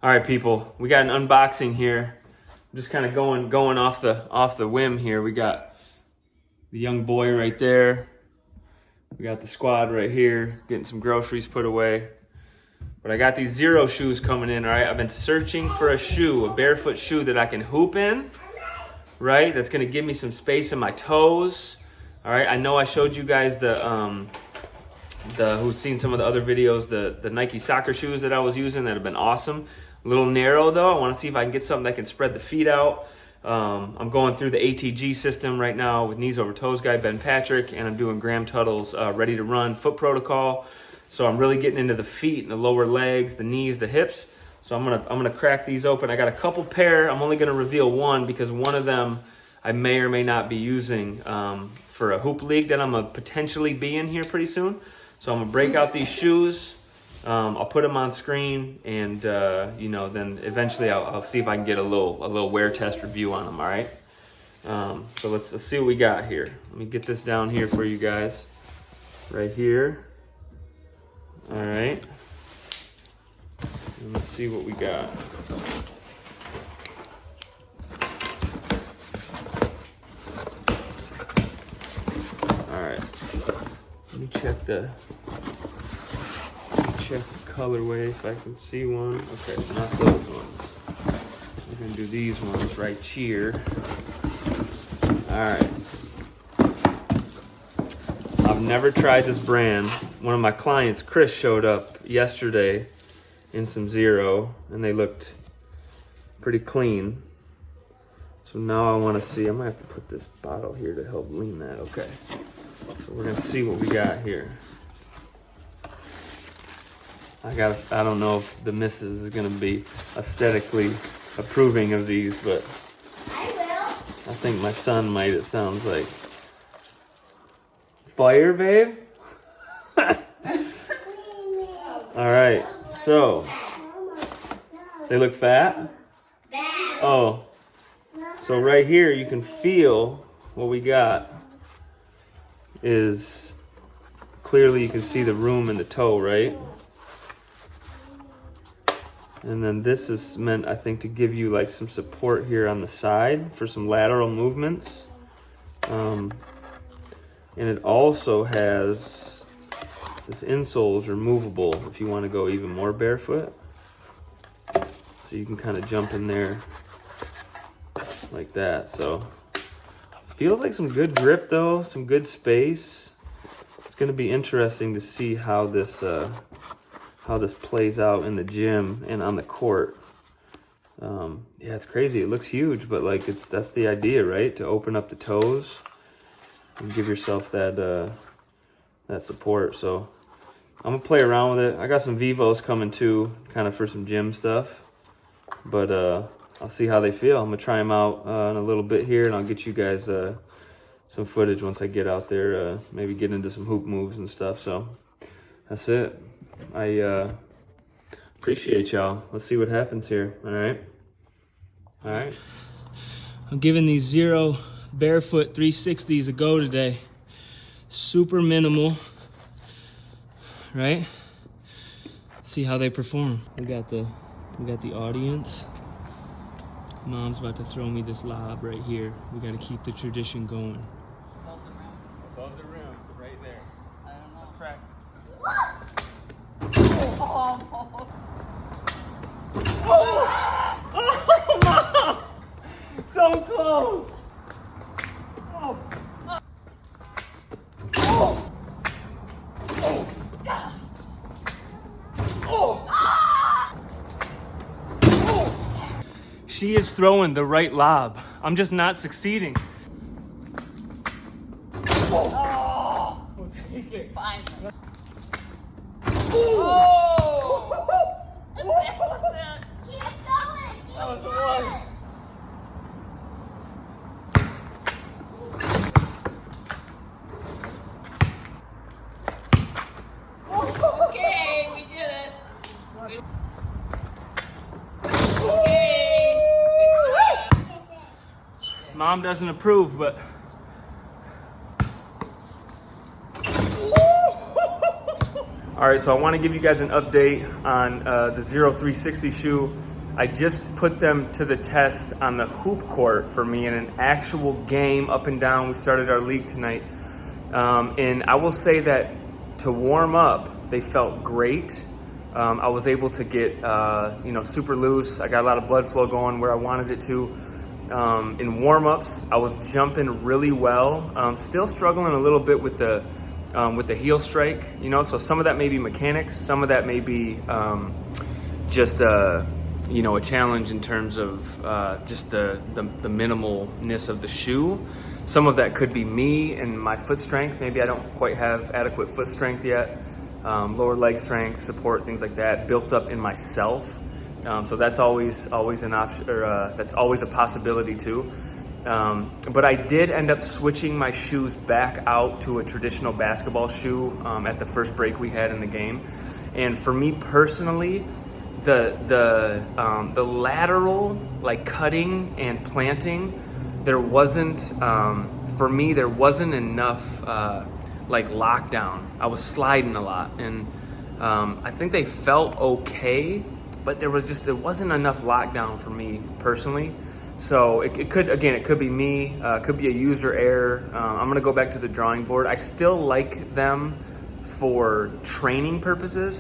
All right, people, we got an unboxing here. I'm just kind of going off the whim here. We got the young boy right there. We got the squad right here, getting some groceries put away. But I got these Xero shoes coming in, all right? I've been searching for a shoe, a barefoot shoe that I can hoop in, right? That's gonna give me some space in my toes, all right? I know I showed you guys who've seen some of the other videos, the Nike soccer shoes that I was using that have been awesome. A little narrow though. I want to see if I can get something that can spread the feet out. I'm going through the ATG system right now with Knees Over Toes guy Ben Patrick, and I'm doing Graham Tuttle's Ready to Run foot protocol. So I'm really getting into the feet and the lower legs, the knees, the hips. So I'm gonna crack these open. I got a couple pair. I'm only gonna reveal one because one of them I may or may not be using for a hoop league that I'm gonna potentially be in here pretty soon. So I'm gonna break out these shoes. I'll put them on screen, and then eventually I'll see if I can get a little wear test review on them. All right. So let's see what we got here. Let me get this down here for you guys, right here. All right. And let's see what we got. All right. Let me check the colorway if I can see one. Okay, not those ones. We're gonna do these ones right here. All right. I've never tried this brand. One of my clients, Chris, showed up yesterday in some Xero, and they looked pretty clean. So now I want to see. I might have to put this bottle here to help lean that. Okay. So we're gonna see what we got here. I don't know if the missus is gonna be aesthetically approving of these, but I will. I think my son might. It sounds like fire, babe. All right, so they look fat. Oh, so right here you can feel what we got is clearly you can see the room in the toe, right? And then this is meant, I think, to give you like some support here on the side for some lateral movements. And it also has, this insole is removable if you want to go even more barefoot. So you can kind of jump in there like that. So feels like some good grip though, some good space. It's going to be interesting to see how this plays out in the gym and on the court. Yeah, it's crazy. It looks huge, but like that's the idea, right? To open up the toes and give yourself that support. So I'm gonna play around with it. I got some Vivos coming too, kind of for some gym stuff. But I'll see how they feel. I'm gonna try them out in a little bit here, and I'll get you guys some footage once I get out there. Maybe get into some hoop moves and stuff. So that's it. I appreciate y'all. Let's see what happens here. All right. I'm giving these Xero Barefoot 360s a go today. Super minimal, right? See how they perform. We got the audience. Mom's about to throw me this lob right here. We got to keep the tradition going. Above the rim. Above the rim, right there. I don't know. Let's practice. Oh, Mom! So close! Oh! Oh! Oh! Oh! Oh! She is throwing the right lob. I'm just not succeeding. Oh! We'll take it. Fine. Oh! Keep going. Keep That was the going. one. Okay, we did it. Okay. Good job. Mom doesn't approve, but all right, so I want to give you guys an update on the Xero 360 shoe. I just put them to the test on the hoop court for me in an actual game up and down. We started our league tonight. And I will say that to warm up, they felt great. I was able to get, super loose. I got a lot of blood flow going where I wanted it to. In warm-ups, I was jumping really well. Still struggling a little bit with the heel strike, so some of that may be mechanics, some of that may be just a challenge in terms of just the minimalness of the shoe. Some of that could be me and my foot strength. Maybe I don't quite have adequate foot strength yet. Lower leg strength, support, things like that built up in myself. So that's always an option, or that's always a possibility too. But I did end up switching my shoes back out to a traditional basketball shoe at the first break we had in the game. And for me personally, the lateral like cutting and planting, there wasn't enough like lockdown. I was sliding a lot, and I think they felt okay, but there wasn't enough lockdown for me personally. So it could be me, it could be a user error. I'm gonna go back to the drawing board. I still like them for training purposes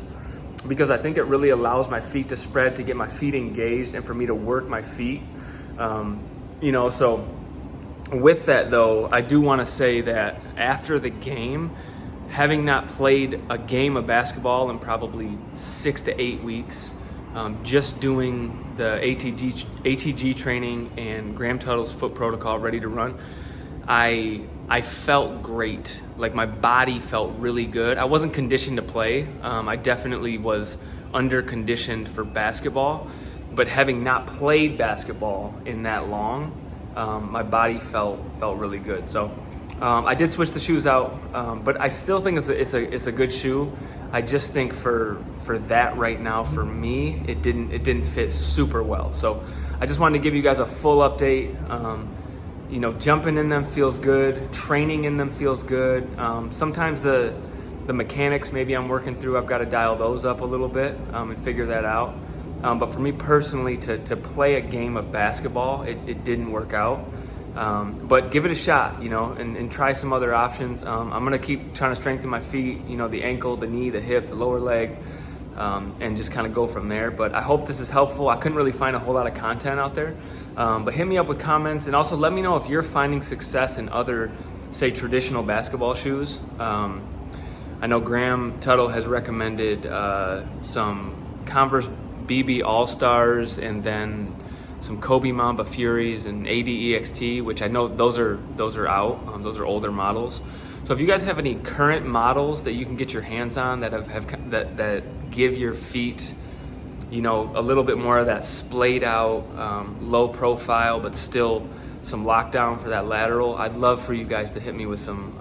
because I think it really allows my feet to spread, to get my feet engaged, and for me to work my feet. So with that though, I do want to say that after the game, having not played a game of basketball in probably 6 to 8 weeks, just doing the ATG training and Graham Tuttle's foot protocol ready to run, I felt great. Like my body felt really good. I wasn't conditioned to play. I definitely was under conditioned for basketball, but having not played basketball in that long, my body felt really good. So I did switch the shoes out, but I still think it's a good shoe. I just think for that right now, for me, it didn't fit super well. So I just wanted to give you guys a full update. Jumping in them feels good. Training in them feels good. Sometimes the mechanics maybe I'm working through, I've got to dial those up a little bit and figure that out. But for me personally, to play a game of basketball, it didn't work out. But give it a shot, and try some other options. I'm going to keep trying to strengthen my feet, the ankle, the knee, the hip, the lower leg, and just kind of go from there. But I hope this is helpful. I couldn't really find a whole lot of content out there. But hit me up with comments, and also let me know if you're finding success in other, say, traditional basketball shoes. I know Graham Tuttle has recommended some Converse BB All-Stars, and then some Kobe Mamba Furies and ADEXT, which I know those are out. Those are older models. So if you guys have any current models that you can get your hands on that that give your feet, a little bit more of that splayed out, low profile, but still some lockdown for that lateral, I'd love for you guys to hit me with some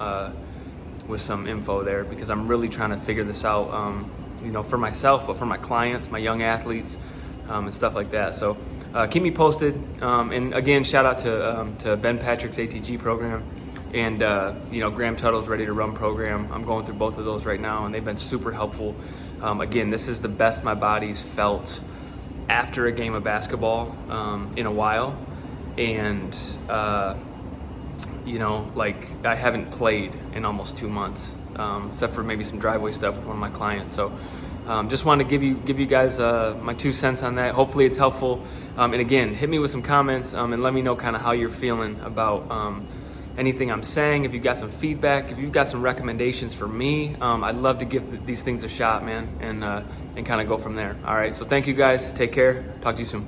info there, because I'm really trying to figure this out, for myself, but for my clients, my young athletes, and stuff like that. So keep me posted. And again, shout out to Ben Patrick's ATG program and Graham Tuttle's Ready to Run program. I'm going through both of those right now, and they've been super helpful. Again, this is the best my body's felt after a game of basketball in a while. And I haven't played in almost 2 months, except for maybe some driveway stuff with one of my clients. So just wanted to give you guys my 2 cents on that. Hopefully it's helpful. And again, hit me with some comments and let me know kind of how you're feeling about anything I'm saying. If you've got some feedback, if you've got some recommendations for me, I'd love to give these things a shot, man, and kind of go from there. All right, so thank you guys. Take care. Talk to you soon.